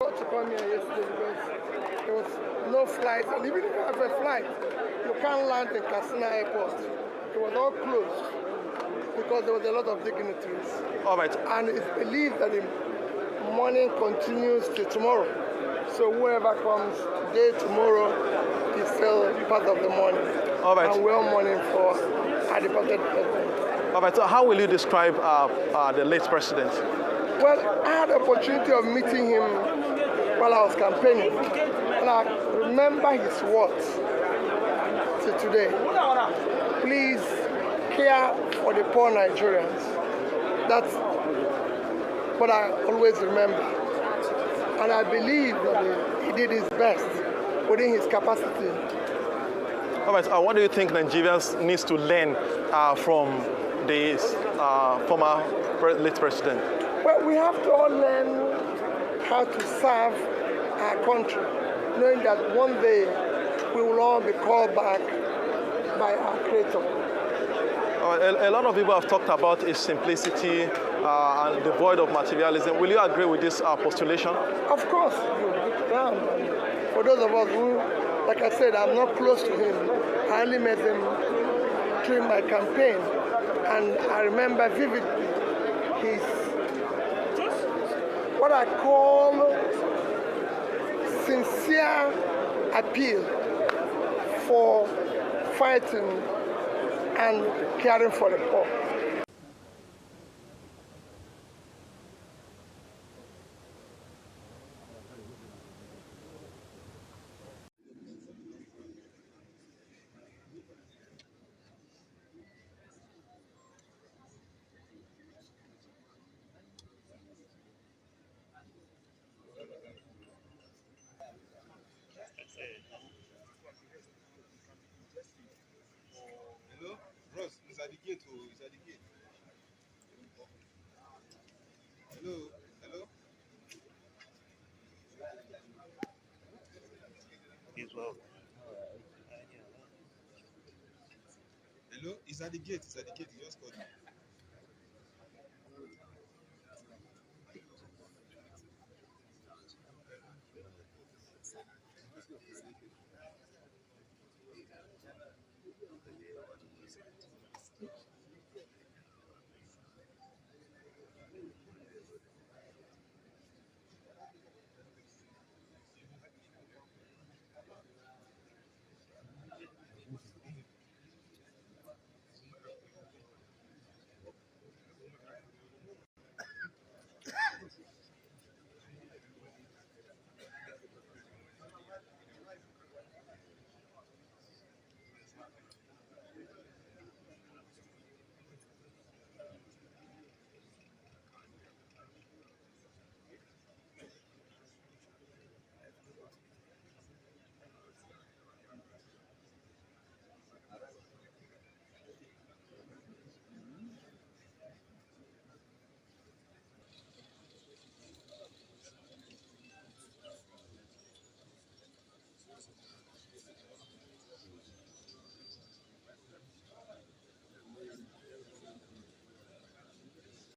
To come here yesterday because there was no flight, and even if you have a flight, you can't land in Katsina Airport. It was all closed because there was a lot of dignitaries. All right. And it's believed that the mourning continues till tomorrow. So whoever comes today, tomorrow, is still part of the mourning. All right. And we're mourning for our departed president. All right. So how will you describe the late president? Well, I had the opportunity of meeting him while I was campaigning, and I remember his words to today. Please care for the poor Nigerians. That's what I always remember. And I believe that he did his best within his capacity. All right. What do you think Nigerians needs to learn from the former late president? Well, we have to all learn how to serve our country, knowing that one day we will all be called back by our Creator. A lot of people have talked about his simplicity and devoid of materialism. Will you agree with this postulation? Of course, for those of us who, like I said, I'm not close to him. I only met him during my campaign, and I remember vividly his what I call sincere appeal for fighting and caring for the poor. Hello? Bros, it's at the gate. It's at the gate. Hello? Hello? Hello? It's at the gate. It's at the gate. You just called me.